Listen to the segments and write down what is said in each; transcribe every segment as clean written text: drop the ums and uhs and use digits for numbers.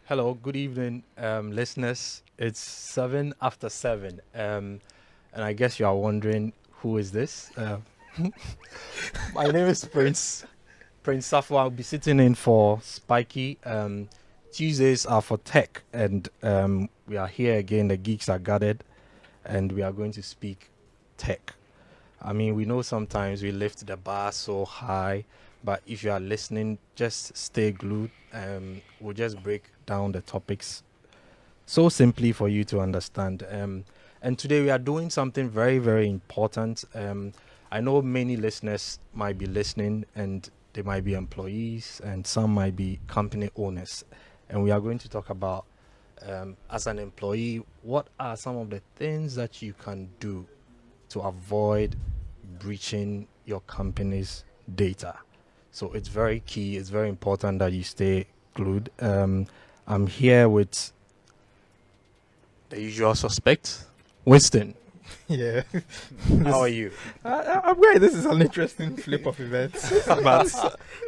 Hello, good evening, listeners. It's 7 after 7, and I guess you are wondering who is this. My name is Prince Sarfo. I'll be sitting in for Spiky. Tuesdays are for tech, and we are here again. The geeks are gathered, and we are going to speak tech. I mean, we know sometimes we lift the bar so high, but if you are listening, just stay glued. We'll just break down the topics so simply for you to understand. And today we are doing something very, very important. I know many listeners might be listening and they might be employees and some might be company owners. And we are going to talk about, as an employee, what are some of the things that you can do to avoid breaching your company's data. So it's very key, it's very important that you stay glued. I'm here with the usual suspects. Winston, Yeah. how are you? I'm great. This is an interesting flip of events. But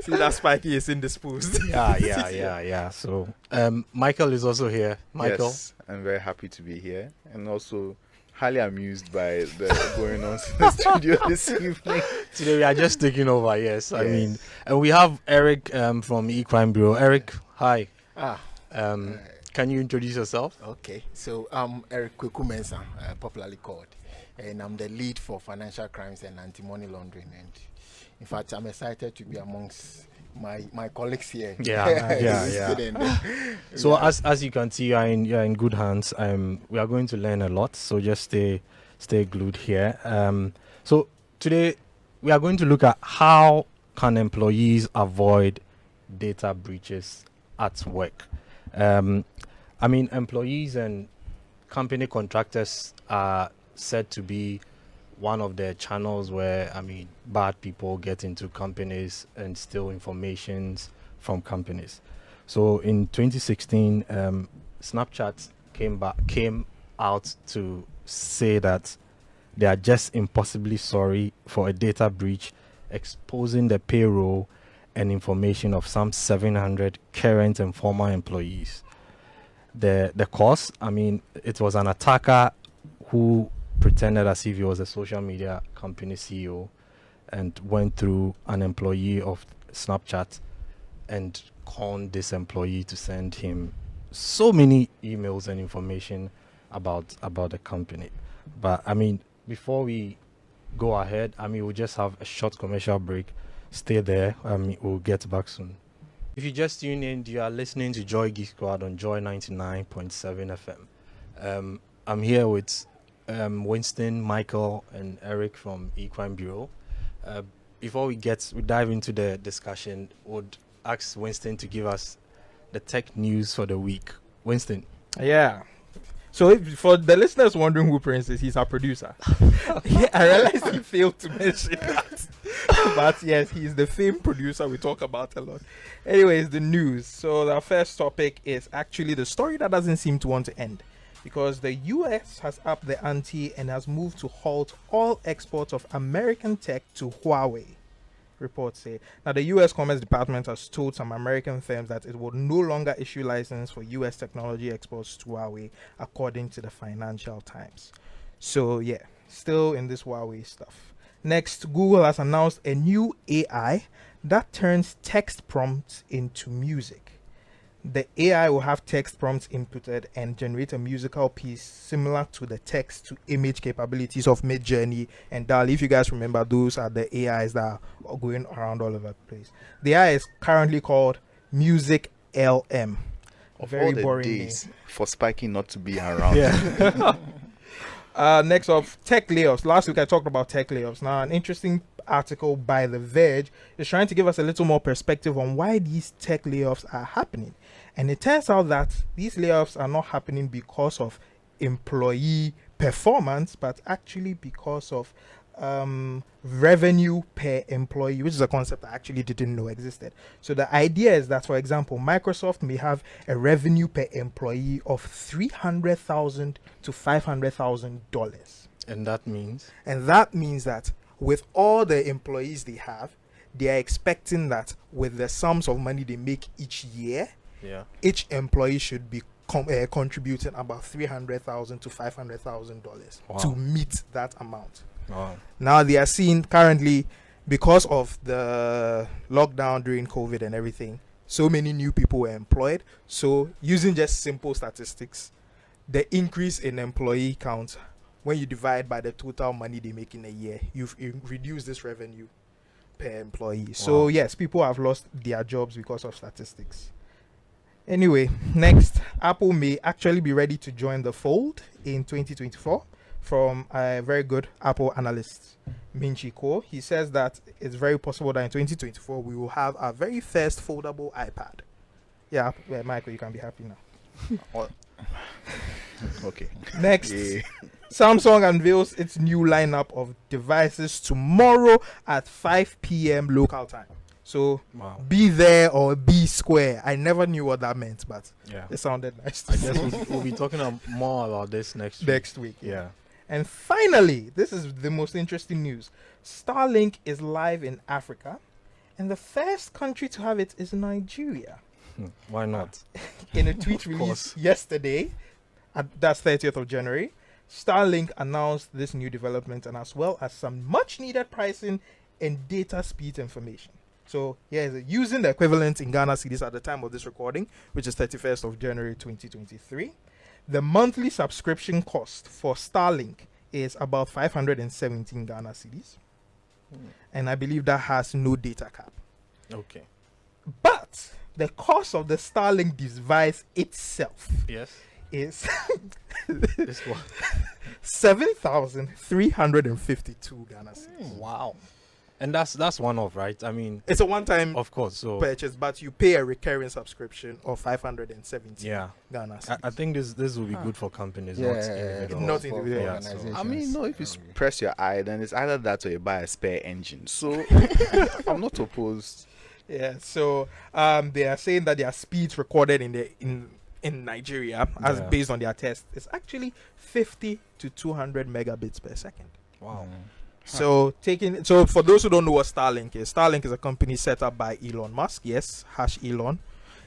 see that Spiky is indisposed. Yeah. So Michael is also here. Michael. Yes, I'm very happy to be here and also highly amused by the going on in the studio this evening. Today we are just taking over, yes. I mean, and we have Eric from E-Crime Bureau. Eric, hi. Ah, Can you introduce yourself? okay. So I'm Eric Kweku Mensah, popularly called, and I'm the lead for financial crimes and anti-money laundering. And in fact, I'm excited to be amongst my colleagues here. Yeah. So Yeah. as you can see, you're in good hands. We are going to learn a lot. So just stay glued here. So today we are going to look at how can employees avoid data breaches at work. I mean, employees and company contractors are said to be one of the channels where, I mean, bad people get into companies and steal informations from companies. So in 2016, Snapchat came out to say that they are just impossibly sorry for a data breach exposing the payroll and information of some 700 current and former employees. The cause, I mean, it was an attacker who pretended as if he was a social media company CEO and went through an employee of Snapchat and conned this employee to send him so many emails and information about the company. But I mean, before we go ahead, I mean, we'll just have a short commercial break. Stay there. We'll get back soon. If you just tune in, you are listening to Joy Geek Squad on Joy 99.7 FM. I'm here with Winston, Michael, and Eric from E-Crime Bureau. Before we dive into the discussion, would ask Winston to give us the tech news for the week. Winston. Yeah. So for the listeners wondering who Prince is, he's our producer. Yeah, I realized he failed to mention that. But yes, he's the famed producer we talk about a lot. Anyways, the news. So the first topic is actually the story that doesn't seem to want to end. Because the US has upped the ante and has moved to halt all exports of American tech to Huawei, reports say. Now, the US Commerce Department has told some American firms that it will no longer issue license for US technology exports to Huawei, according to the Financial Times. So, yeah, still in this Huawei stuff. Next, Google has announced a new AI that turns text prompts into music. The AI will have text prompts inputted and generate a musical piece similar to the text to image capabilities of Midjourney and DALL-E. If you guys remember, those are the AIs that are going around all over the place. The AI is currently called Music LM. Of Very all the boring days for Spiky not to be around. Yeah. Next up, tech layoffs. Last week I talked about tech layoffs. Now, an interesting article by The Verge is trying to give us a little more perspective on why these tech layoffs are happening. And it turns out that these layoffs are not happening because of employee performance, but actually because of revenue per employee, which is a concept I actually didn't know existed. So the idea is that, for example, Microsoft may have a revenue per employee of $300,000 to $500,000. And that means? And that means that with all the employees they have, they are expecting that with the sums of money they make each year, Yeah. each employee should be contributing about $300,000 to $500,000 Wow. to meet that amount. Wow. Now they are seeing currently, because of the lockdown during COVID and everything, so many new people were employed. So using just simple statistics, the increase in employee count, when you divide by the total money they make in a year, you've reduced this revenue per employee. So Wow. yes, people have lost their jobs because of statistics. Anyway, next, Apple may actually be ready to join the fold in 2024 from a very good Apple analyst, Minchi Kuo. He says that it's very possible that in 2024 we will have our very first foldable iPad. Yeah, Michael, you can be happy now. Well, okay. Next, Yeah. Samsung unveils its new lineup of devices tomorrow at 5 p.m. local time. So Wow. be there or be square. I never knew what that meant, but Yeah. it sounded nice to I say. guess we'll be talking more about this next week. Next week. Yeah. And finally, this is the most interesting news. Starlink is live in Africa, and the first country to have it is Nigeria. Why not? In a tweet Of released course. yesterday, that's 30th of January, Starlink announced this new development and as well as some much needed pricing and data speed information. So yeah, using the equivalent in Ghana cedis at the time of this recording, which is 31st of January 2023, the monthly subscription cost for Starlink is about 517 Ghana cedis. And I believe that has no data cap. Okay. But the cost of the Starlink device itself Yes. is This one. 7,352 Ghana cedis. Wow. And that's one off, right? I mean, It's a one-time of course. So purchase, but you pay a recurring subscription of 570 yeah, Ghana cedis. I think this will be good for companies, not individuals. Not for individual. Yeah, organizations. I mean, no, if you Agree. press your eye, then it's either that or you buy a spare engine. So I'm not opposed. Yeah, so they are saying that their speeds recorded in Nigeria, as Yeah. based on their test, is actually 50 to 200 megabits per second. Wow. So for those who don't know what Starlink is a company set up by Elon Musk. Yes, #Elon.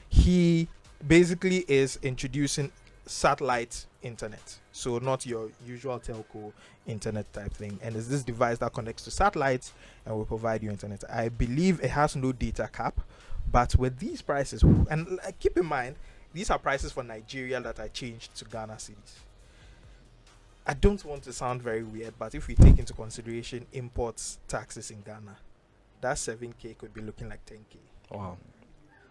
He basically is introducing satellite internet, so not your usual telco internet type thing. And it's this device that connects to satellites and will provide you internet. I believe it has no data cap, but with these prices, and keep in mind, these are prices for Nigeria that are changed to Ghana cedis. I don't want to sound very weird, but if we take into consideration imports taxes in Ghana, that 7K could be looking like 10K. Wow.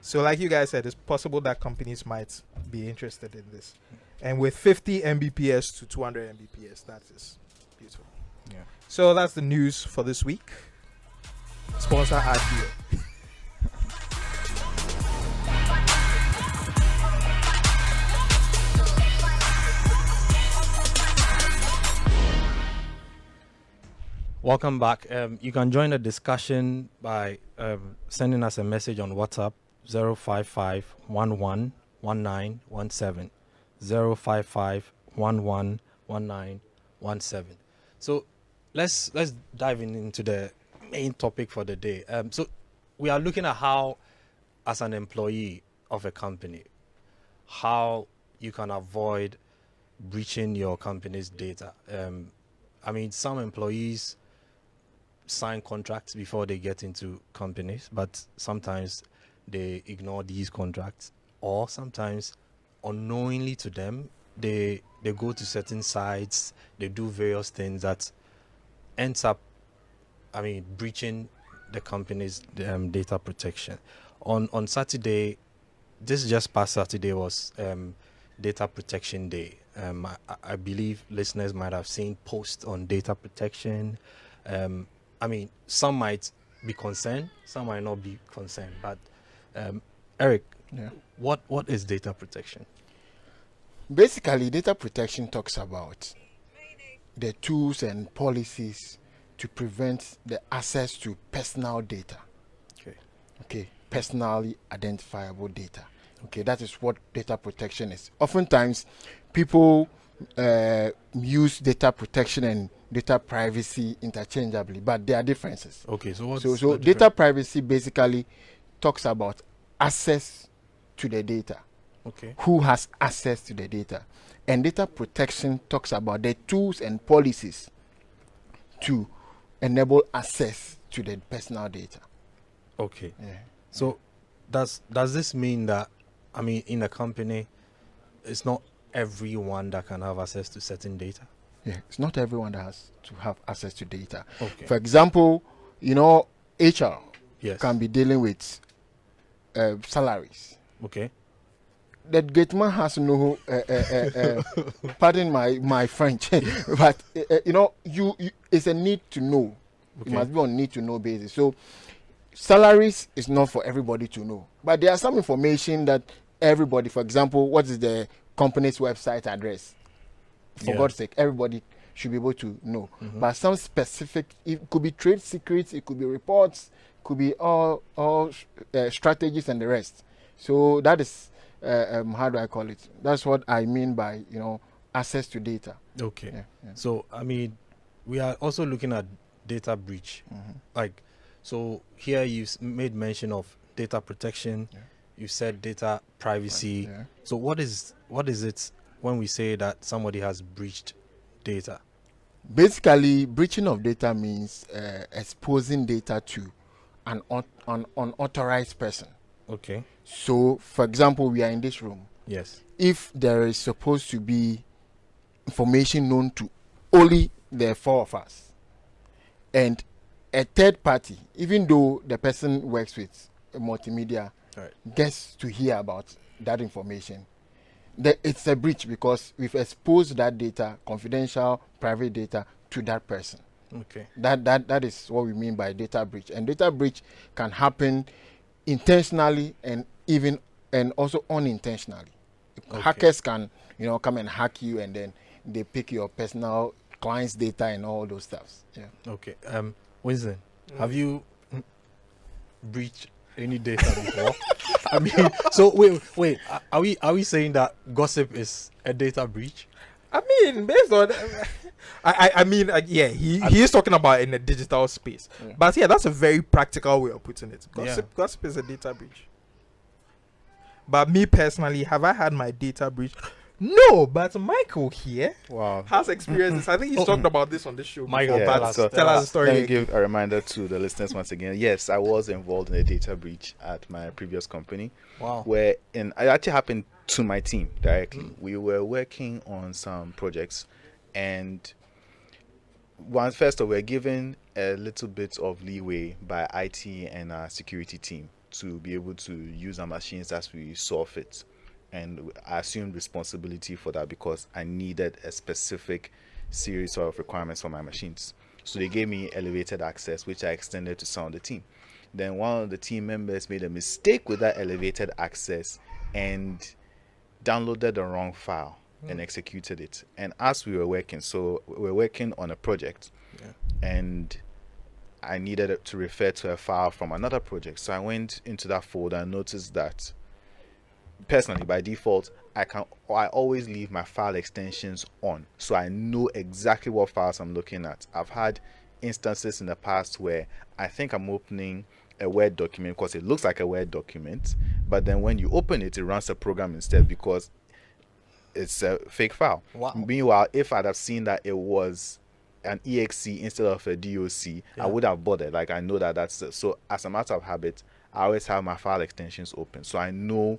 So like you guys said, it's possible that companies might be interested in this. And with 50 Mbps to 200 Mbps, that is beautiful. Yeah. So that's the news for this week. Sponsor ad here. Welcome back. You can join the discussion by sending us a message on WhatsApp 055 11 1917. 055 11 1917. So let's dive into the main topic for the day. So we are looking at how, as an employee of a company, how you can avoid breaching your company's data. I mean, some employees sign contracts before they get into companies, but sometimes they ignore these contracts, or sometimes unknowingly to them, they go to certain sites, they do various things that ends up, I mean, breaching the company's data protection. On Saturday, this just past Saturday was Data Protection Day. I believe listeners might have seen posts on data protection. I mean, some might be concerned, some might not be concerned. But Eric, Yeah. what is data protection? Basically, data protection talks about the tools and policies to prevent the access to personal data. Okay, personally identifiable data. Okay, that is what data protection is. Oftentimes, people use data protection and data privacy interchangeably, but there are differences. Okay, so what's So the data privacy basically talks about access to the data. Okay. Who has access to the data? And data protection talks about the tools and policies to enable access to the personal data. Okay. Yeah. So does this mean that, I mean, in a company, it's not everyone that can have access to certain data? Yeah, it's not everyone that has to have access to data. Okay. For example, HR Yes. can be dealing with salaries. Okay. That gateman has no, pardon my French, but you it's a need to know. Okay. It must be on need to know basis. So salaries is not for everybody to know, but there are some information that everybody, for example, what is the company's website address? For Yeah. God's sake, everybody should be able to know. But some specific, it could be trade secrets, it could be reports, could be all strategies and the rest. So that is how do I call it? That's what I mean by access to data. Okay. Yeah. So, I mean, we are also looking at data breach. Like, so here you made mention of data protection. Yeah. You said data privacy. Yeah. So what is it when we say that somebody has breached data? Basically, breaching of data means exposing data to an unauthorized person. Okay. So, for example, we are in this room. Yes. If there is supposed to be information known to only the four of us, and a third party, even though the person works with a multimedia, Right. gets to hear about that information, it's a breach because we've exposed that data, confidential, private data, to that person. Okay. That is what we mean by data breach. And data breach can happen intentionally and also unintentionally. Okay. Hackers can come and hack you, and then they pick your personal clients' data and all those stuffs. Yeah. Okay. Winston, have you breached any data before? I mean, so wait. Are we saying that gossip is a data breach? I mean, based on, I mean, yeah, he is talking about in the digital space, Yeah. but yeah, that's a very practical way of putting it. Yeah. Gossip is a data breach. But me personally, have I had my data breach? No, but Michael here Wow. has experiences. I think he's talked about this on this show. Michael, before, tell but us, so tell us a story. Let me give a reminder to the listeners once again. Yes, I was involved in a data breach at my previous company, Wow. it actually happened to my team directly. We were working on some projects, and first of all, we're given a little bit of leeway by IT and our security team to be able to use our machines as we saw fit. And I assumed responsibility for that because I needed a specific series of requirements for my machines. So they gave me elevated access, which I extended to some of the team. Then one of the team members made a mistake with that elevated access and downloaded the wrong file and executed it. And as we were working, so we were working on a project, and I needed to refer to a file from another project. So I went into that folder and noticed that personally, by default, I always leave my file extensions on, so I know exactly what files I'm looking at. I've had instances in the past where I think I'm opening a Word document because it looks like a Word document, but then when you open it, it runs a program instead because it's a fake file. Wow. Meanwhile, if I'd have seen that it was an exe instead of a doc, I would have bothered. Like, I know that that's so. As a matter of habit, I always have my file extensions open, so I know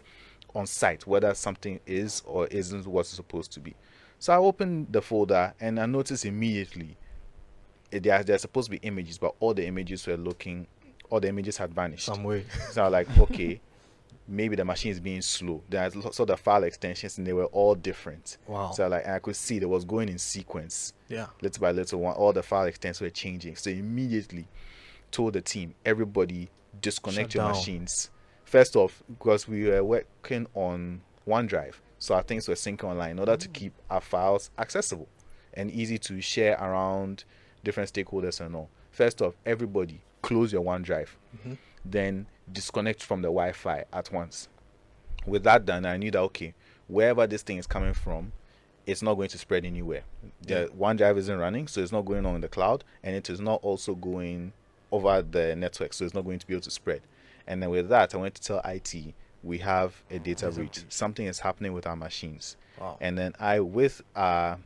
on site whether something is or isn't what it's supposed to be. So I opened the folder and I noticed immediately there's supposed to be images, but all the images had vanished. Some way. So I was like, okay, maybe the machine is being slow. Then I saw the file extensions and they were all different. Wow. So I could see that was going in sequence. Yeah. Little by little, all the file extensions were changing. So immediately told the team, everybody disconnect Shut your down. machines. First off, because we were working on OneDrive, so our things were syncing online in order to keep our files accessible and easy to share around different stakeholders and all. First off, everybody close your OneDrive, then disconnect from the Wi-Fi at once. With that done, I knew that, okay, wherever this thing is coming from, it's not going to spread anywhere. The OneDrive isn't running, so it's not going on in the cloud, and it is not also going over the network, so it's not going to be able to spread. And then with that, I went to tell IT, we have a data breach. Something is happening with our machines. Wow. And then I, with our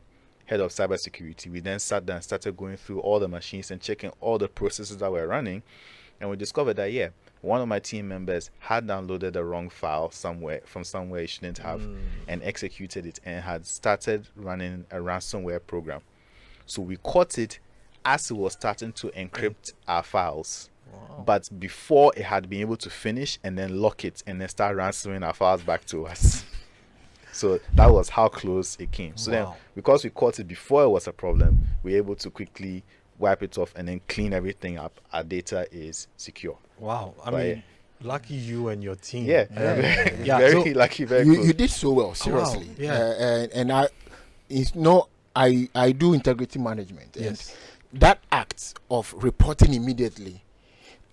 head of cybersecurity, we then sat down and started going through all the machines and checking all the processes that were running. And we discovered that, yeah, one of my team members had downloaded the wrong file from somewhere it shouldn't have and executed it and had started running a ransomware program. So we caught it as it was starting to encrypt our files. But before it had been able to finish and then lock it and then start ransoming our files back to us. So that was how close it came. So then, because we caught it before it was a problem, we were able to quickly wipe it off and then clean everything up. Our data is secure. Wow. I But mean, lucky you and your team. Yeah, Yeah, very so- lucky, very You, close. you did so well, seriously. Yeah. And I do integrity management. And Yes. that act of reporting immediately,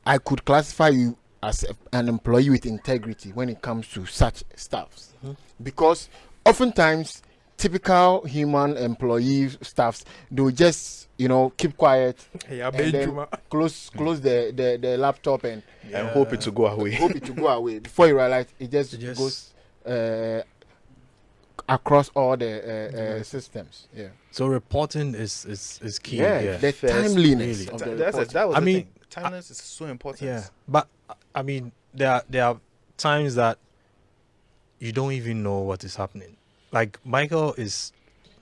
I could classify you as an employee with integrity when it comes to such stuffs. Because oftentimes, typical human employee staffs, they'll just, keep quiet Hey, and then close the laptop and And hope it to go away. hope it to go away. Before you realize, it just goes across all the systems. Yeah. So reporting is key. Yeah, the First, timeliness really. of the That was reporting. the mean, thing. Timeliness is so important. Yeah, but I mean, there are times that you don't even know what is happening. Like Michael is,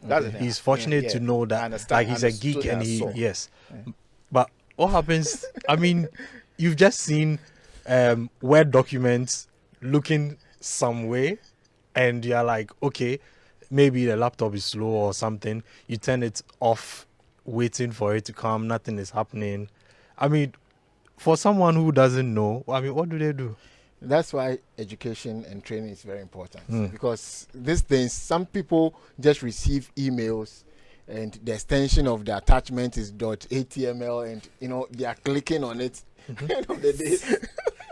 That's the thing. he's fortunate Yeah. to know I that, understand. like, he's a Understood geek and that, he so. yes. But what happens? I mean, you've just seen Word documents looking some way, and you're like, okay, maybe the laptop is slow or something. You turn it off, waiting for it to come. Nothing is happening. I mean, for someone who doesn't know, I mean, what do they do? That's why education and training is very important. Because these things, some people just receive emails and the extension of the attachment is .html and they are clicking on it. End of the day,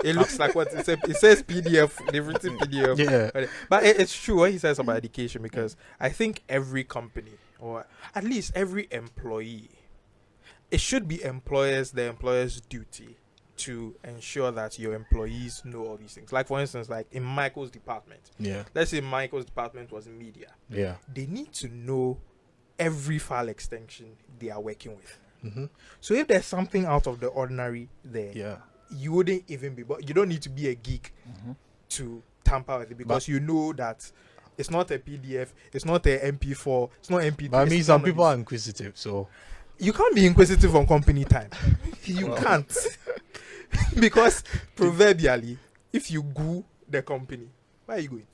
It looks like what it says PDF, they've written PDF. Yeah. But it's true what he says about education, because I think every company, or at least every employee, it should be the employer's duty to ensure that your employees know all these things. Like, for instance, like in Michael's department. Yeah. Let's say Michael's department was in media. Yeah. They need to know every file extension they are working with. Mm-hmm. So if there's something out of the ordinary there, Yeah. you wouldn't even be, but you don't need to be a geek to tamper with it, because you know that it's not a PDF, it's not a MP4, it's not MP3. But I mean, it's some none of people are this. inquisitive, so You can't be inquisitive on company time. You can't. Because proverbially, if you go the company, where are you going?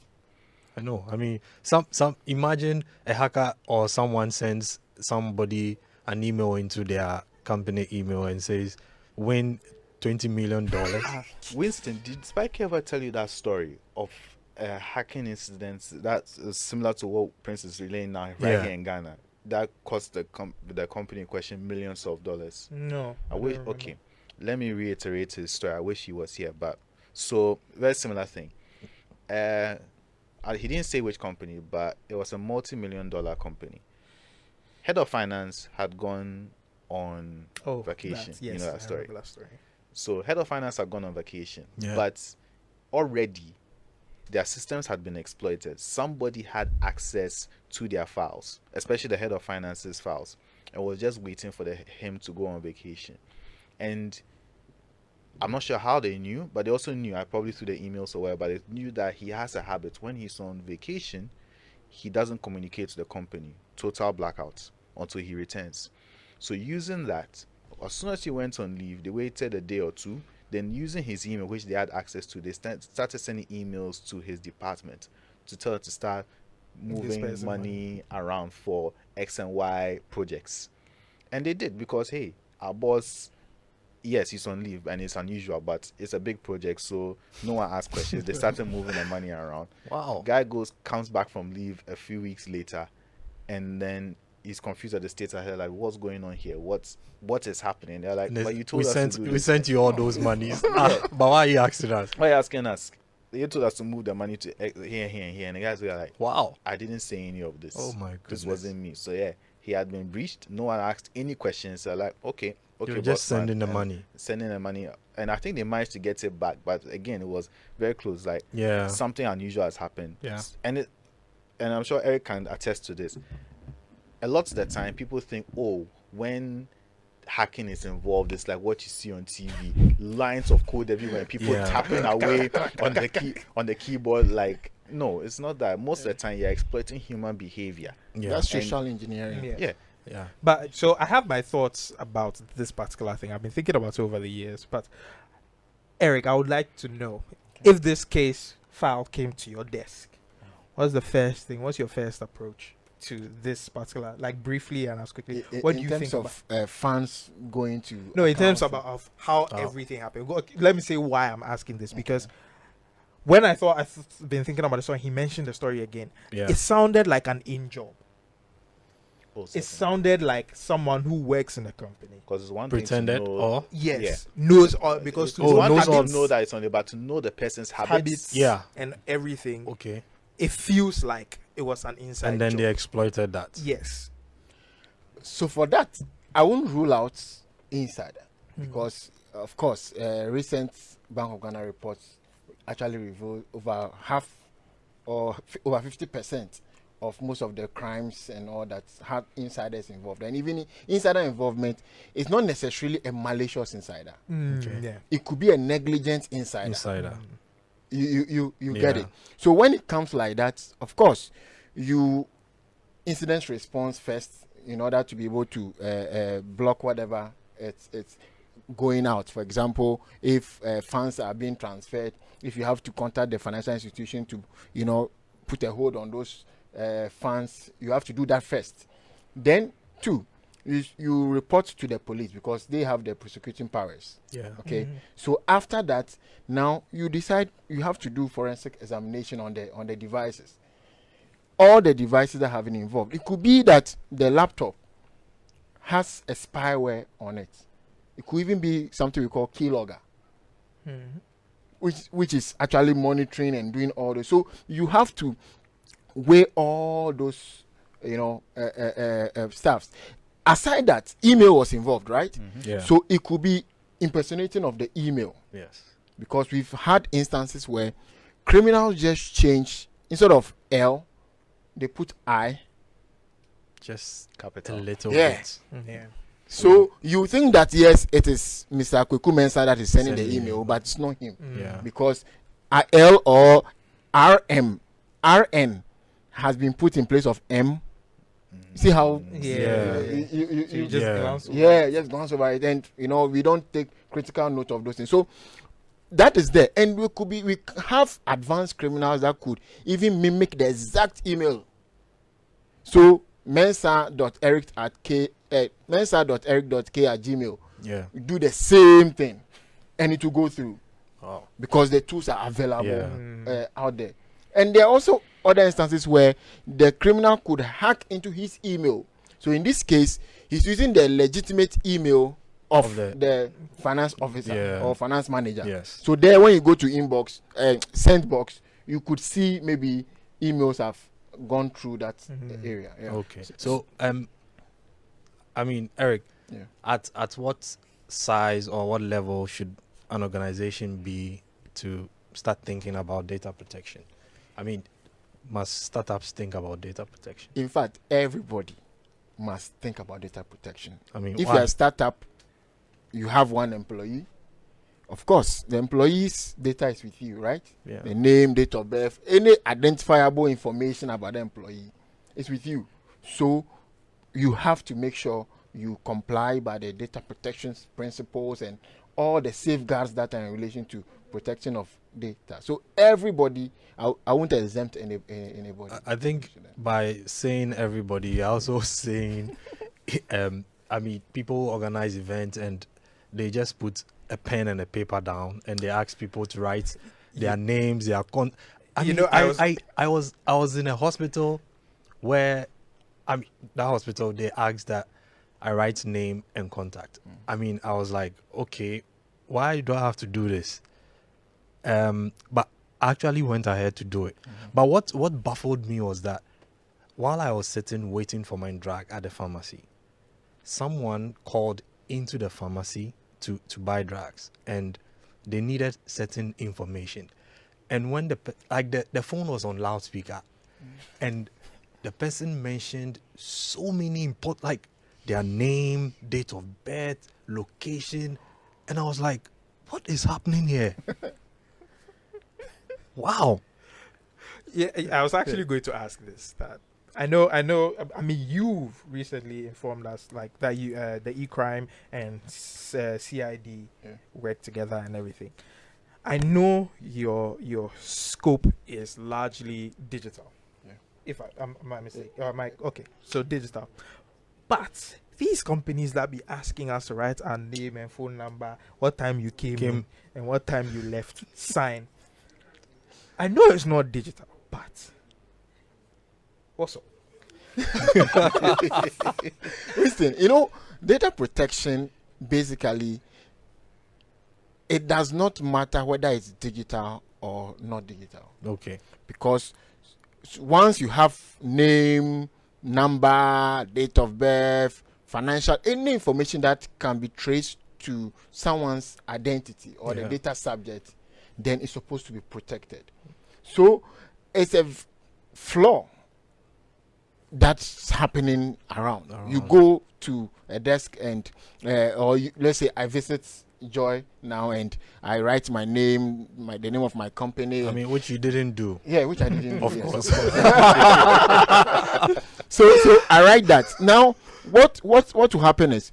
I know. I mean, some imagine a hacker or someone sends somebody an email into their company email and says, "Win $20 million." Winston, did Spike ever tell you that story of a hacking incident that's similar to what Prince is relaying now right Yeah. here in Ghana? That cost the company in question millions of dollars. No. I wish. don't Okay, let me reiterate his story. I wish he was here, but so very similar thing. He didn't say which company, but it was a multi-million-dollar company. Head of finance had gone on vacation. You know that story. I remember that story. So head of finance had gone on vacation, Yeah. but already their systems had been exploited. Somebody had access to their files, especially the head of finance's files, and was just waiting for him to go on vacation. And I'm not sure how they knew, but they also knew, I probably through the emails or whatever, but they knew that he has a habit. When he's on vacation, he doesn't communicate to the company. Total blackout until he returns. So using that, as soon as he went on leave, they waited a day or two. Then using his email, which they had access to, they started sending emails to his department to tell her to start moving Dispersing money around for X and Y projects. And they did, because, hey, our boss, yes, he's on leave and it's unusual, but it's a big project, so no one asked questions. They started moving the money around. Wow. Guy comes back from leave a few weeks later, and then he's confused at the state ahead, like, what's going on here? What is happening? They're like, but you told us to do we this. sent you all those monies. But why are you asking us? Why are you asking us? They told us to move the money to here, here, and here, and the guys were like, Wow. I didn't say any of this. Oh my This goodness. wasn't me. So yeah, he had been breached. No one asked any questions. They're like, okay, okay, You're just boss man, sending the and money. sending the money, and I think they managed to get it back, but again, it was very close. Like Yeah. something unusual has happened. Yeah. And I'm sure Eric can attest to this. A lot of the time, people think, oh, when hacking is involved, it's like what you see on TV, lines of code everywhere, people Yeah. tapping away on the keyboard. Like, no, it's not that. Most of the time, you're exploiting human behavior. Yeah. That's social engineering. Yeah. Yeah. Yeah. But so I have my thoughts about this particular thing. I've been thinking about it over the years. But Eric, I would like to know if this case file came to your desk. What's the first thing? What's your first approach to this particular, like briefly and as quickly? What do you think of funds going to? No, in terms accounts? of how everything happened. Let me say why I'm asking this, because when I've been thinking about the story, he mentioned the story again. Yeah. It sounded like an in job. Also, It sounded like someone who works in a company. because it's one Pretended thing to know, or Yes, knows all, because it's to Oh, one knows thing all- to know that it's on it, but to know the person's habits. Yeah. and everything. Okay. It feels like it was an inside And then job. they exploited that. Yes. So for that, I won't rule out insider Hmm. because, of course, recent Bank of Ghana reports actually reveal over half or over 50% of most of the crimes and all that had insiders involved. And even insider involvement is not necessarily a malicious insider. Okay. Yeah. It could be a negligent insider. Insider. You get Yeah. it. So when it comes like that, of course, you incident response first in order to be able to block whatever it's going out. For example, if funds are being transferred, if you have to contact the financial institution to put a hold on those funds, you have to do that first. Then two, you report to the police because they have the prosecuting powers. Yeah. Okay. So after that, now you decide you have to do forensic examination on the devices. All the devices that have been involved. It could be that the laptop has a spyware on it. It could even be something we call keylogger, which is actually monitoring and doing all this. So you have to weigh all those stuffs. Aside that, email was involved, right? Yeah. So it could be impersonating of the email, Yes. because we've had instances where criminals just change, instead of L, they put I. Just a Capital. little Yeah. bit. Yeah. So you think that yes, it is Mr. Kweku Mensah that is sending the Sending email, it. but it's not him, Yeah. because L or RN has been put in place of M. See how Yeah. you So you just Yeah. glance over. yeah, just glance over it, and we don't take critical note of those things. So that is there, and we have advanced criminals that could even mimic the exact email. So mensa.eric.k@gmail, Yeah. do the same thing, and it will go through Oh. because the tools are available Yeah. out there. And there are also other instances where the criminal could hack into his email. So in this case, he's using the legitimate email of the finance officer Yeah. or finance manager. Yes. So there, when you go to inbox, send box, you could see maybe emails have gone through that area. Yeah. Okay. So I mean, Eric, Yeah. at what size or what level should an organization be to start thinking about data protection? I mean, must startups think about data protection? In fact, everybody must think about data protection. I mean, If why? you're a startup, you have one employee. Of course, the employee's data is with you, right? Yeah. The name, date of birth, any identifiable information about the employee is with you. So you have to make sure you comply by the data protection principles and all the safeguards that are in relation to protection of data. So everybody, I won't exempt anybody. I think by saying everybody, you're also saying, I mean, people organize events and they just put a pen and a paper down and they ask people to write their names, their I was in a hospital where, I mean, that hospital, they asked that I write name and contact. I mean, I was like, okay, why do I have to do this? But I actually went ahead to do it. But what baffled me was that while I was sitting waiting for my drug at the pharmacy, someone called into the pharmacy to buy drugs, and they needed certain information. And when the phone was on loudspeaker, and the person mentioned so many important, like their name, date of birth, location, and I was like, what is happening here? Wow. Yeah, I was actually going to ask this. That I know. I mean, you've recently informed us like that you the e-crime and CID work together and everything. I know your scope is largely digital. Yeah. If am I mistaken? Or am I okay? So digital, but these companies that be asking us to write our name and phone number, what time you came in, and what time you left, sign. I know it's not digital, but also, Listen, data protection basically, it does not matter whether it's digital or not digital, Okay. because once you have name, number, date of birth, financial, any information that can be traced to someone's identity or the Yeah. data subject, then it's supposed to be protected. So it's a flaw that's happening around. You go to a desk and, let's say I visit Joy now and I write my name, the name of my company. I mean, which you didn't do. Yeah, which I didn't do. Of yes, course. So I write that. Now, what will happen is,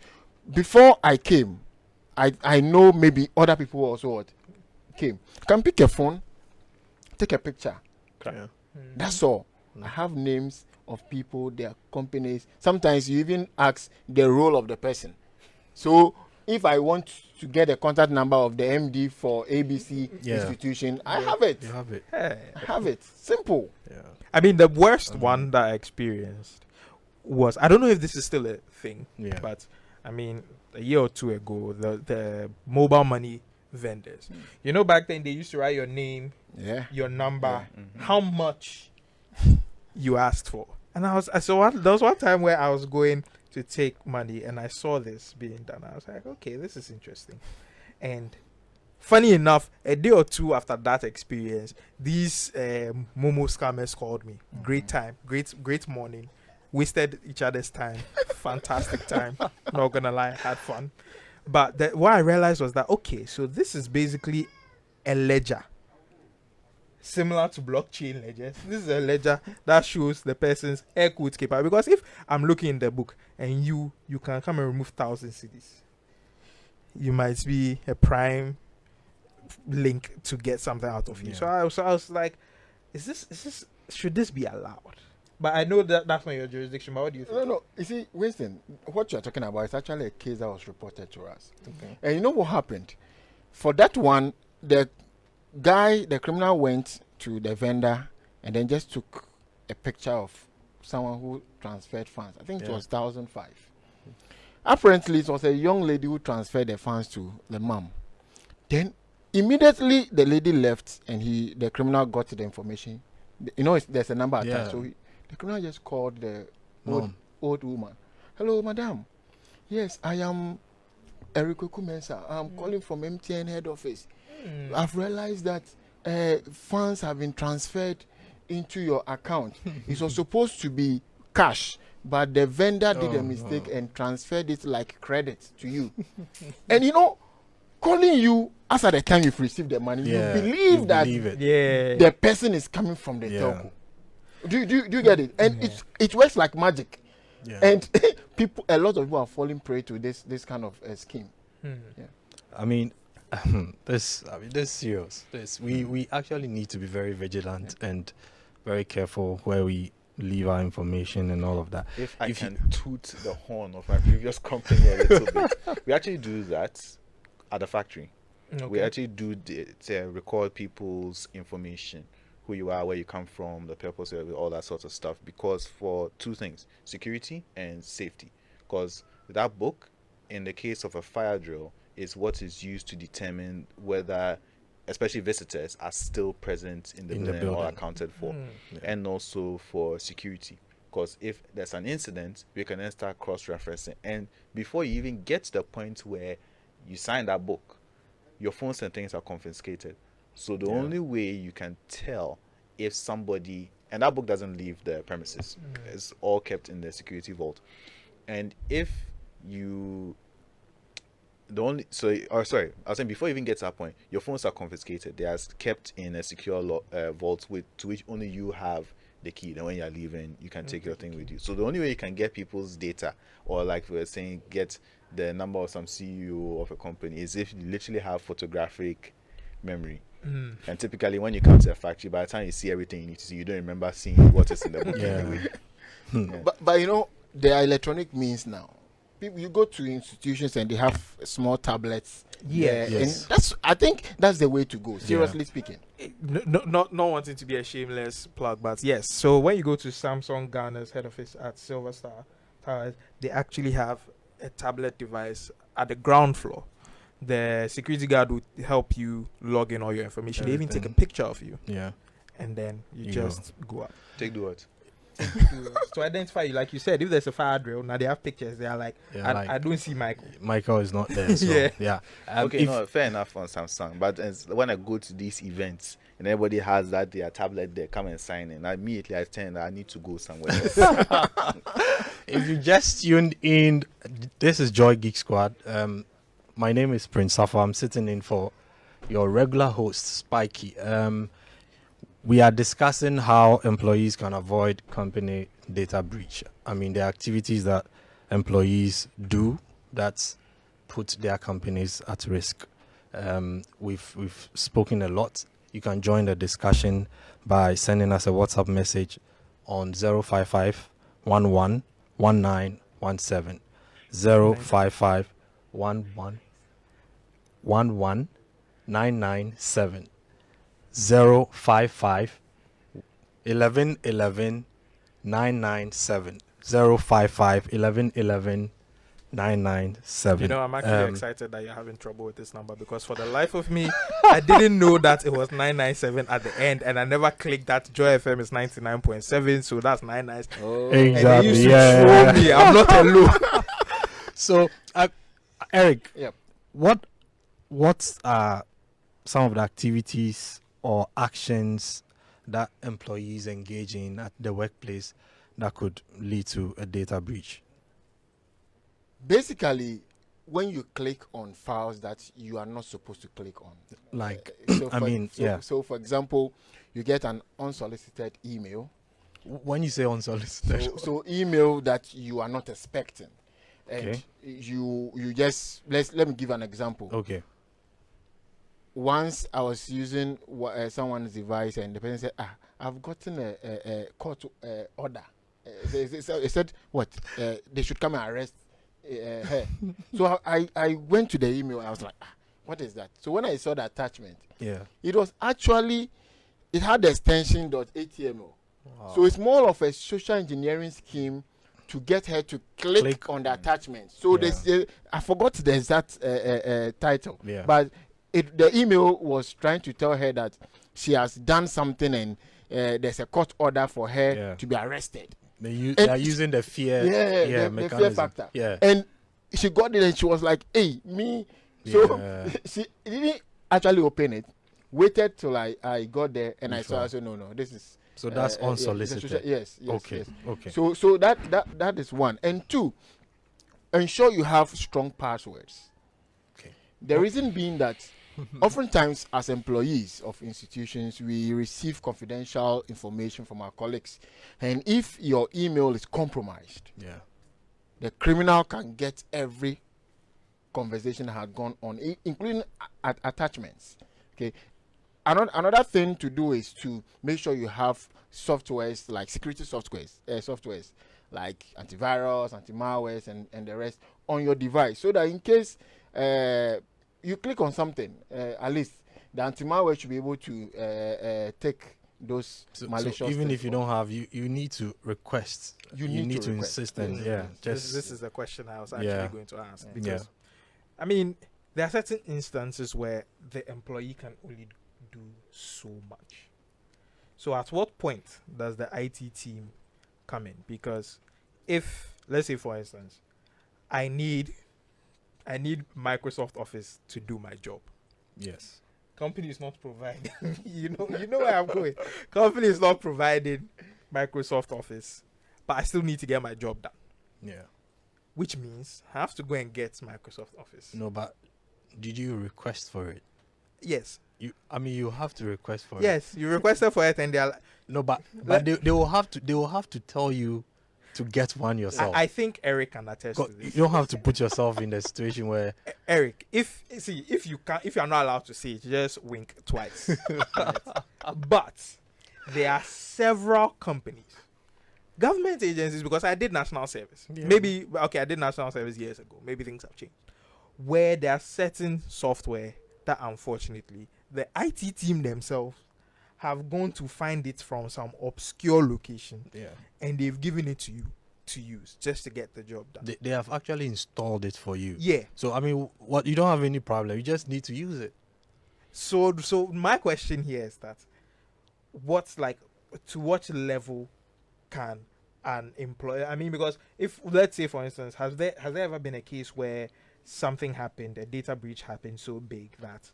before I came, I know maybe other people also came. Can pick a phone, take a picture. Yeah. That's all. I have names of people, their companies. Sometimes you even ask the role of the person. So if I want to get a contact number of the MD for ABC institution, I have it. You have it. hey. I have it. Simple. Yeah. I mean, the worst one that I experienced was, I don't know if this is still a thing, Yeah. but I mean, a year or two ago, the mobile money vendors, back then they used to write your name, Yeah. your number, how much you asked for. And there was one time where I was going to take money and I saw this being done. I was like, okay, this is interesting. And funny enough, a day or two after that experience, these Momo scammers called me. Great time, great morning. Wasted each other's time. Fantastic time. Not gonna lie, had fun. But what I realized was that, okay, so this is basically a ledger. Similar to blockchain ledgers. This is a ledger that shows the person's air quotes capable. Because if I'm looking in the book and you can come and remove 1,000 CDs, you might be a prime link to get something out of you. Yeah. So I was like, should this be allowed? But I know that that's not your jurisdiction. But what do you think? No. You see, Winston, what you're talking about is actually a case that was reported to us. Okay. And you know what happened? For that one, the criminal went to the vendor and then just took a picture of someone who transferred funds. I think it was 1,005. Apparently, it was a young lady who transferred the funds to the mom. Then immediately the lady left and the criminal got the information. There's a number attached. Yeah. So the criminal just called the Mom. old woman. Hello, madam. Yes, I am Eric Mensa. I'm calling from MTN head office. I've realized that funds have been transferred into your account. It was supposed to be cash, but the vendor did a mistake and transferred it like credit to you. And calling you as at the time you've received the money, you believe that it. the person is coming from the telco. Do you get it? And it works like magic. Yeah. And a lot of people are falling prey to this kind of scheme. Yeah. I mean, this is serious. We actually need to be very vigilant and very careful where we leave our information and all of that. If I can toot the horn of my previous company a little bit, we actually do that at the factory. Okay. We actually do record people's information, who you are, where you come from, the purpose of it, all that sort of stuff, because for two things, security and safety. Because that book, in the case of a fire drill, is what is used to determine whether, especially visitors, are still present in the building or accounted for, and also for security. Because if there's an incident, we can then start cross-referencing. And before you even get to the point where you sign that book, your phones and things are confiscated. So the only way you can tell if somebody, and that book doesn't leave the premises, it's all kept in the security vault. And if you, I was saying before you even get to that point, your phones are confiscated. They are kept in a secure vault to which only you have the key. Then when you're leaving, you can take your thing with you. So the only way you can get people's data, or like we were saying, get the number of some CEO of a company, is if you literally have photographic memory. And typically when you come to a factory, by the time you see everything you need to see, you don't remember seeing what is in the book anyway. But you know, there are electronic means now. You go to institutions and they have small tablets. Yes. And I think that's the way to go, seriously speaking. Not wanting to be a shameless plug, but yes. So when you go to Samsung Ghana's head office at Silver Star Towers, they actually have a tablet device at the ground floor. The security guard would help you log in all your information. They even take a picture of you. Yeah. And then you just go up. Take the what? To identify you, like you said, if there's a fire drill, now they have pictures. They are like, I don't see Michael. Michael is not there. So, yeah. Okay, no, fair enough on Samsung. But when I go to these events and everybody has their tablet there, come and sign in. Immediately I tell I need to go somewhere else. If you just tuned in, this is Joy Geek Squad. My name is Prince Sarfo. I'm sitting in for your regular host, Spiky. We are discussing how employees can avoid company data breach. I mean, the activities that employees do that put their companies at risk. We've spoken a lot. You can join the discussion by sending us a WhatsApp message on 055 11 1917 055 11 997 055 11 11 997 055 11 11 997. You know, I'm actually excited that you're having trouble with this number, because for the life of me, I didn't know that it was 997 at the end, and I never clicked that Joy FM is 99.7, so that's 997. Oh, exactly. And they used to troll me. I'm not alone. So, Eric, Yep. what are some of the activities or actions that employees engage in at the workplace that could lead to a data breach? Basically, when you click on files that you are not supposed to click on, Like, So, for example, you get an unsolicited email. When you say unsolicited, So email that you are not expecting, and Okay. you just let me give an example. okay, Once I was using someone's device, and the person said, I've gotten a court order. They said what? They should come and arrest her. So I went to the email. And I was like, what is that? So when I saw the attachment, yeah, it was actually, it had the extension .html. Wow. So it's more of a social engineering scheme to get her to click on the attachment. So I forgot the exact title, but the email was trying to tell her that she has done something, and there's a court order for her to be arrested. They are using the fear, the fear factor. Yeah, and she got it, and she was like, "Hey, me." So she didn't actually open it. Waited till I got there, and I saw. I said, "No, this is." So that's unsolicited. Yes. Okay. So that is one, and two. Ensure you have strong passwords. Okay. The reason being that oftentimes, as employees of institutions, we receive confidential information from our colleagues, and if your email is compromised, the criminal can get every conversation that had gone on, including attachments. Okay. Another thing to do is to make sure you have softwares, like security softwares like antivirus, anti-malwares, and the rest on your device, so that in case you click on something, at least the anti-malware should be able to take those malicious. So even if you don't have, you need to request. You need to insist, and this is the question I was actually going to ask, because I mean, there are certain instances where the employee can only do so much. So at what point does the IT team come in, because if, let's say for instance, I need Microsoft Office to do my job. Yes. Company is not providing. you know where I'm going. Company is not providing Microsoft Office, but I still need to get my job done. Yeah. Which means I have to go and get Microsoft Office. No, but did you request for it? Yes. You have to request for it. Yes, you requested for it, and they're like, No, but they will have to tell you to get one yourself. I think Eric can attest to You this. don't have to put yourself in a situation where Eric, if you're not allowed to see it, just wink twice. Right? But there are several companies, government agencies, because I did national service. Yeah. Maybe I did national service years ago. Maybe things have changed. Where there are certain software that unfortunately the IT team themselves have gone to find it from some obscure location, and they've given it to you to use just to get the job done. they have actually installed it for you. Yeah. So what you don't have any problem. You just need to use it. So my question here is that, to what level can an employer? I mean, because if, let's say for instance, has there ever been a case where something happened, a data breach happened so big that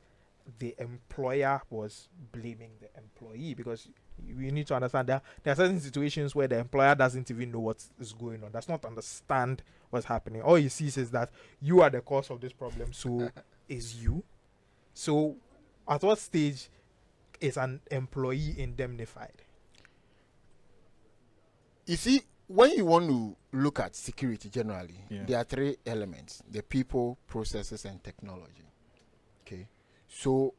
the employer was blaming the employee? Because you need to understand that there are certain situations where the employer doesn't even know what is going on, does not understand what's happening. All he sees is that you are the cause of this problem, so is you. So at what stage is an employee indemnified? You see, when you want to look at security generally, there are three elements: the people, processes, and technology. Okay. So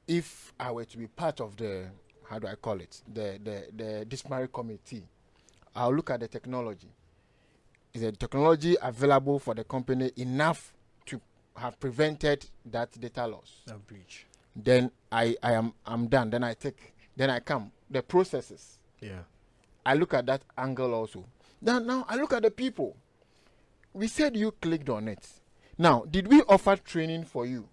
if I were to be part of the, how do I call it, the disciplinary committee, I'll look at the technology. Is the technology available for the company enough to have prevented that data loss? A breach. Then I'm done. Then I come. The processes. Yeah. I look at that angle also. Now I look at the people. We said you clicked on it. Now, did we offer training for you?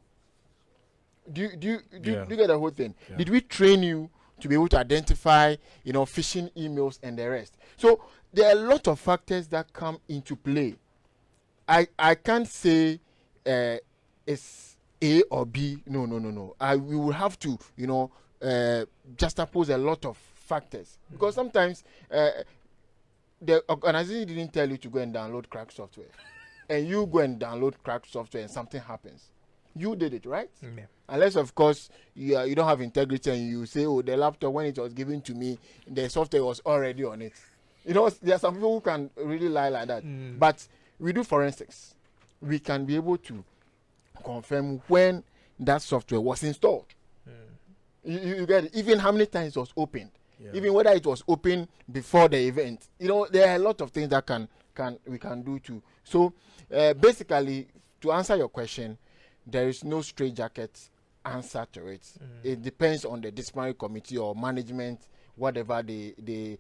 Do you get the whole thing? Yeah. Did we train you to be able to identify, phishing emails and the rest? So there are a lot of factors that come into play. I can't say it's A or B. No. We will have to, juxtapose a lot of factors, because sometimes the organization didn't tell you to go and download cracked software, and you go and download cracked software and something happens. You did it, right? Yeah. Unless, of course, you don't have integrity and you say, oh, the laptop, when it was given to me, the software was already on it. There are some people who can really lie like that. But we do forensics. We can be able to confirm when that software was installed. You get it? Even how many times it was opened. Yeah. Even whether it was open before the event. There are a lot of things that we can do too. So basically, to answer your question, there is no straitjacket answer to it. It depends on the disciplinary committee or management, whatever the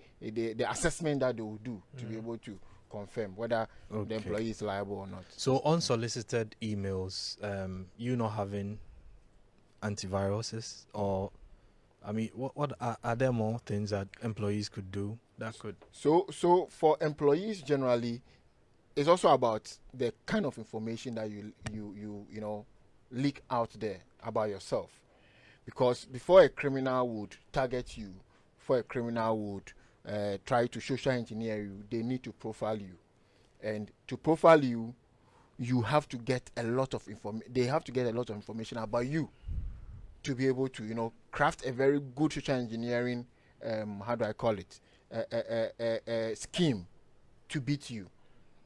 assessment that they will do to be able to confirm whether the employee is liable or not. So unsolicited emails, you not having antiviruses, or what are there more things that employees could do that could? So for employees generally, it's also about the kind of information that you leak out there about yourself, because before a criminal would target you, before a criminal would try to social engineer you, they need to profile you, and to profile you, you have to get a lot of they have to get a lot of information about you to be able to craft a very good social engineering how do I call it, scheme to beat you.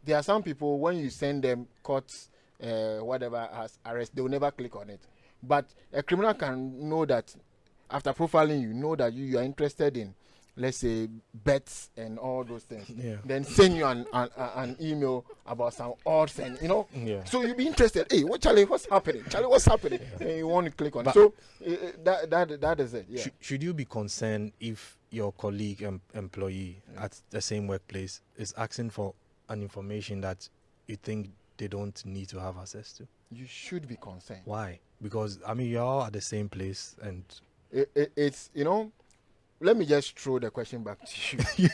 There are some people, when you send them courts, whatever, as arrest, they will never click on it. But a criminal can know that after profiling you, know that you are interested in, let's say, bets and all those things. Yeah. Then send you an email about some odds and Yeah. So you'll be interested. Hey, Charlie, what's happening? Charlie, what's happening? And you want to click on it. But So that is it. Yeah. Should you be concerned if your colleague employee at the same workplace is asking for an information that you think they don't need to have access to? You should be concerned. Why? Because you're all at the same place, and It's let me just throw the question back to you.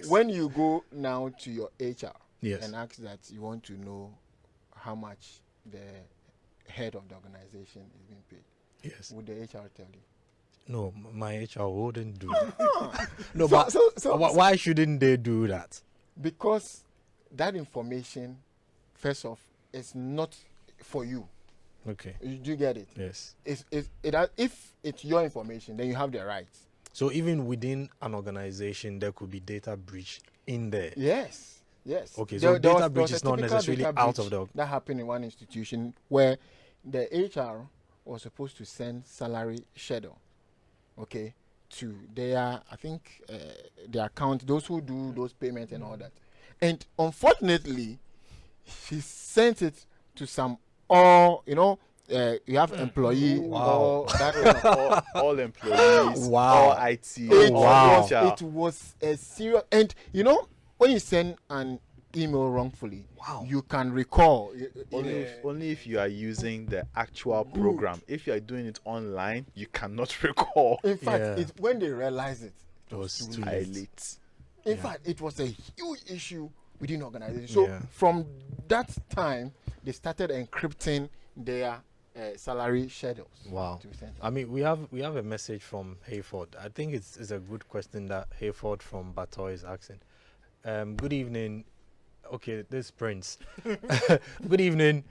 When you go now to your HR Yes. and ask that you want to know how much the head of the organization is being paid, Yes. would the HR tell you? No, my HR wouldn't do that. No, but why shouldn't they do that? Because that information, first off, is not for you. Okay. You do get it? Yes. If it's your information, then you have the rights. So even within an organization, there could be data breach in there. Yes. Okay, so data breach was a is not typical necessarily data out breach of the. that happened in one institution where the HR was supposed to send salary schedule, okay, to their, I think, their account, those who do those payments and all that. And unfortunately, she sent it to some, you have employee or that kind of all employees, Wow. all IT, it, all Wow. HR. it was a serious, and when you send an email wrongfully, Wow. you can recall. Only if you are using the actual program. If you are doing it online, you cannot recall. In fact, Yeah. when they realized it, It was too I late. late. in fact, it was a huge issue within the organization. So Yeah. from that time, they started encrypting their salary schedules. Wow. to send. I mean, we have a message from Hayford. I think it's a good question that Hayford from Bato is asking. Good evening. Okay, this is Prince. Good evening,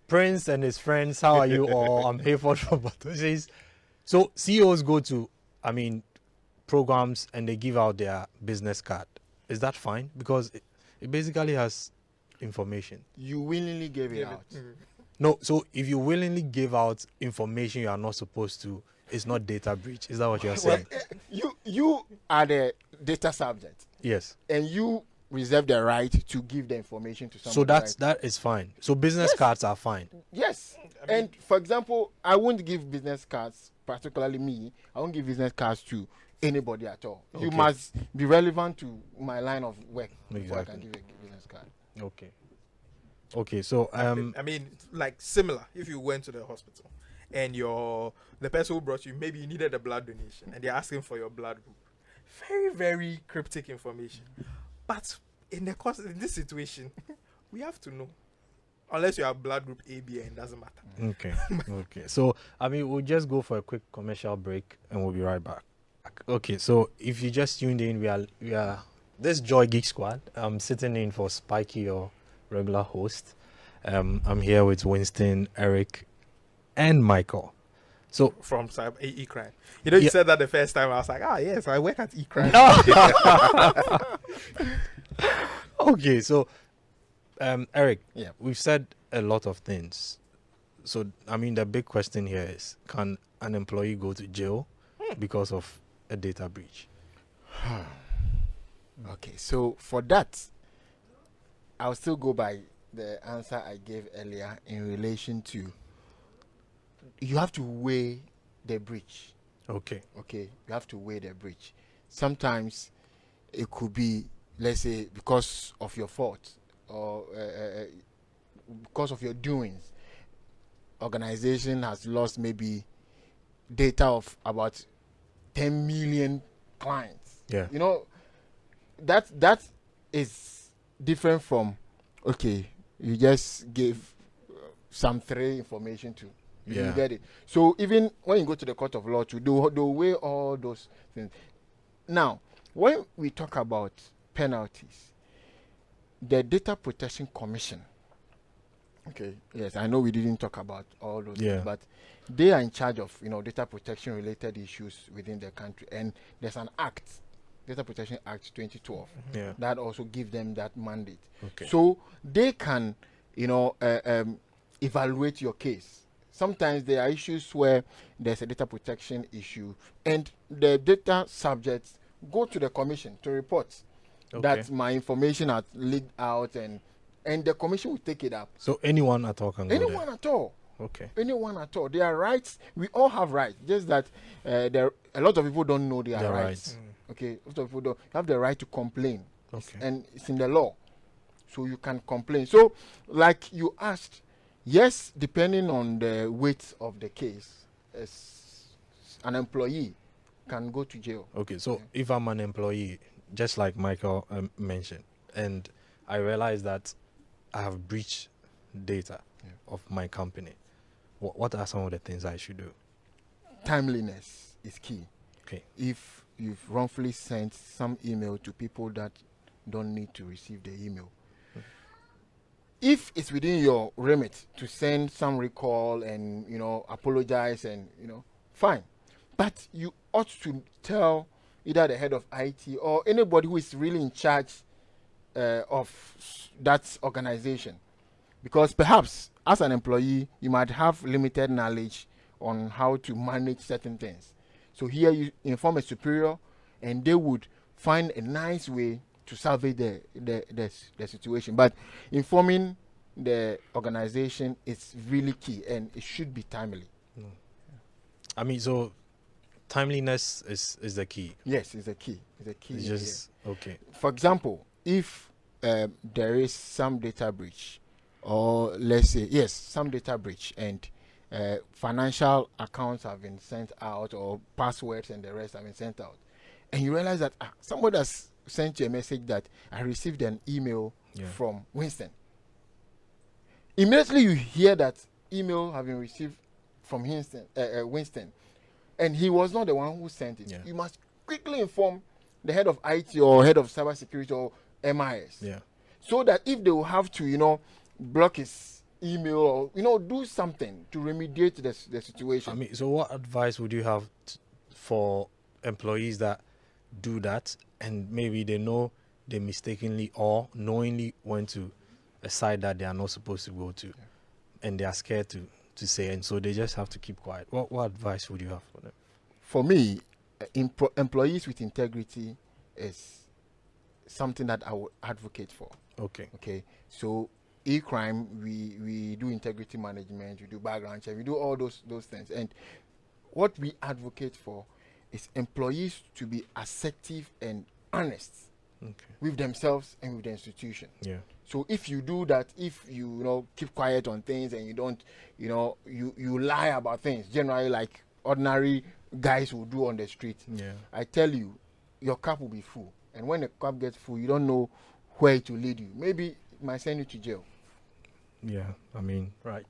Prince and his friends. How are you all? I'm Hayford from Bato. Says, so CEOs go to, programs and they give out their business card. Is that fine? Because it basically has information. You willingly gave it out. No, so if you willingly give out information you are not supposed to, it's not data breach. Is that what you're saying? You are the data subject, Yes. and you reserve the right to give the information to someone. So right? that is fine. So business Yes. cards are fine. Yes. And for example, I won't give business cards, particularly me, I won't give business cards to anybody at all. You Okay. must be relevant to my line of work before I can Exactly. give a business card. Okay. Okay. So I mean, like similar. If you went to the hospital and the person who brought you, maybe you needed a blood donation, and they're asking for your blood group. Very, very cryptic information. But in this situation, we have to know. Unless you have blood group AB, and it doesn't matter. okay. Okay. So we'll just go for a quick commercial break and we'll be right back. Okay. So if you just tuned in, we are this Joy Geek Squad. I'm sitting in for Spiky, your regular host. I'm here with Winston, Eric, and Michael. So From E-Crime. You Yeah. said that the first time. I was like, yes, I work at E-Crime. okay, so Eric, Yeah. we've said a lot of things. So the big question here is, can an employee go to jail because of a data breach? Okay, so for that, I'll still go by the answer I gave earlier in relation to you have to weigh the breach. Okay. Okay, you have to weigh the breach. Sometimes it could be, let's say, because of your fault or because of your doings. Organization has lost maybe data of about 10 million clients. Yeah. That is different from, okay, you just gave some 3 information to. You Yeah. get it. So even when you go to the court of law, they'll weigh all those things. Now, when we talk about penalties, the Data Protection Commission. Okay. Yes, I know we didn't talk about all those Yeah. things, but they are in charge of data protection related issues within the country, and there's an act, Data Protection Act 2012, Yeah. that also gives them that mandate. Okay. So they can, evaluate your case. Sometimes there are issues where there's a data protection issue, and the data subjects go to the commission to report that my information has leaked out, and the commission will take it up. So anyone at all can go Anyone at all. there. Okay. Anyone at all. There are rights. We all have rights. Just that a lot of people don't know their Their rights. rights. Okay, a lot of people don't. You have the right to complain. Okay. And it's in the law. So you can complain. So, like you asked, yes, depending on the weight of the case, as an employee can go to jail. Okay, so if I'm an employee, just like Michael mentioned, and I realize that I have breached data of my company, what are some of the things I should do? Timeliness is key. Okay. If you've wrongfully sent some email to people that don't need to receive the email, if it's within your remit to send some recall and apologize and fine, but you ought to tell either the head of IT or anybody who is really in charge of that organization, because perhaps as an employee you might have limited knowledge on how to manage certain things. So here you inform a superior and they would find a nice way to salvage the situation. But informing the organization is really key and it should be timely. I mean, so timeliness is the key. Yes, it's a key. It's a key. It's just okay. For example, if there is some data breach, or let's say some data breach, and financial accounts have been sent out, or passwords and the rest have been sent out, and you realize that somebody has sent you a message that I received an email from Winston. Immediately you hear that email have been received from Winston, and he was not the one who sent it. You must quickly inform the head of IT or head of cybersecurity or MIS, so that if they will have to block his email or do something to remediate the situation. I mean, so what advice would you have for employees that do that and maybe they know they mistakenly or knowingly went to a site that they are not supposed to go to, and they are scared to say, and so they just have to keep quiet? What advice would you have for them? For me, employees with integrity is something that I would advocate for. Okay. So e-crime, we do integrity management, we do background check, we do all those things. And what we advocate for is employees to be assertive and honest with themselves and with the institution. So if you do that, if you keep quiet on things and you don't, you lie about things, generally like ordinary guys will do on the street, I tell you, your cup will be full. And when the cup gets full, you don't know where to lead you. Maybe it might send you to jail. Yeah, I mean, right.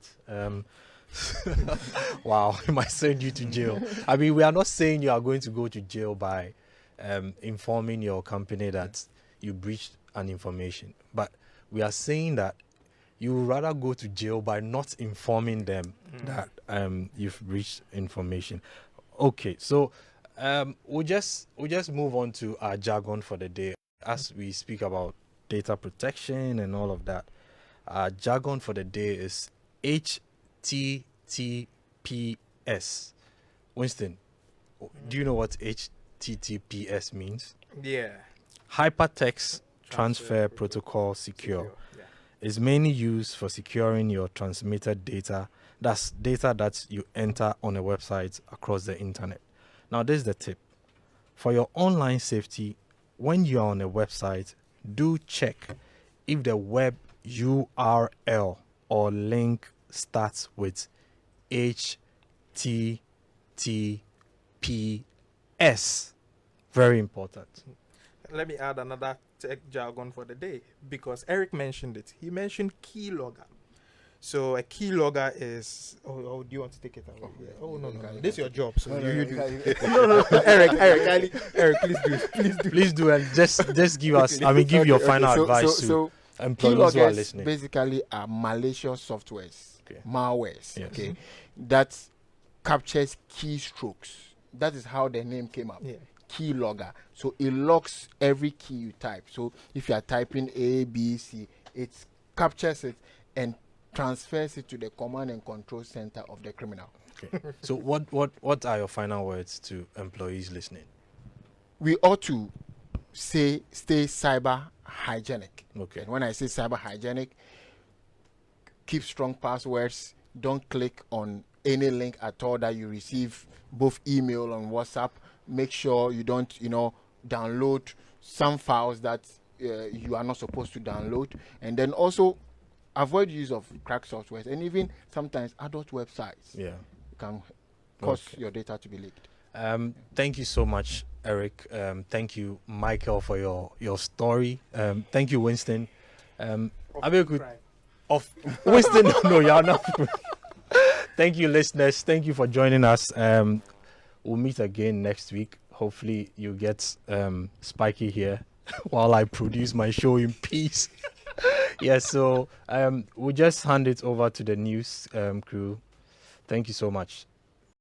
Wow, it might send you to jail. I mean, we are not saying you are going to go to jail by informing your company that you breached an information, but we are saying that you would rather go to jail by not informing them that you've breached information. Okay, so we'll just move on to our jargon for the day as we speak about data protection and all of that. Our jargon for the day is HTTPS. Winston, do you know what HTTPS means? Yeah. Hypertext Transfer Protocol Secure. Is mainly used for securing your transmitted data. That's data that you enter on a website across the internet. Now, this is the tip. For your online safety, when you are on a website, do check if the web URL or link starts with HTTPS. Very important. Let me add another tech jargon for the day, because Eric mentioned it. He mentioned keylogger. So a keylogger is. Oh, do you want to take it away? Oh no, this is your job. So you do. No, Eric, please do, and just give us. I mean, give your final advice to employees who are listening. Basically are malicious softwares, malwares, that captures keystrokes. That is how the name came up. Keylogger. So it logs every key you type. So if you are typing A, B, C, it captures it and transfers it to the command and control center of the criminal. So what are your final words to employees listening? We ought to stay cyber hygienic. And when I say cyber hygienic, keep strong passwords. Don't click on any link at all that you receive, both email and WhatsApp. Make sure you don't download some files that you are not supposed to download, and then also avoid use of cracked softwares, and even sometimes adult websites can cause your data to be leaked. Thank you so much, Eric. Thank you, Michael, for your story. Thank you, Winston. Abeku, of Winston, no, you're not. Thank you, listeners. Thank you for joining us. We'll meet again next week. Hopefully, you get Spiky here while I produce my show in peace. Yes, so we'll just hand it over to the news crew. Thank you so much.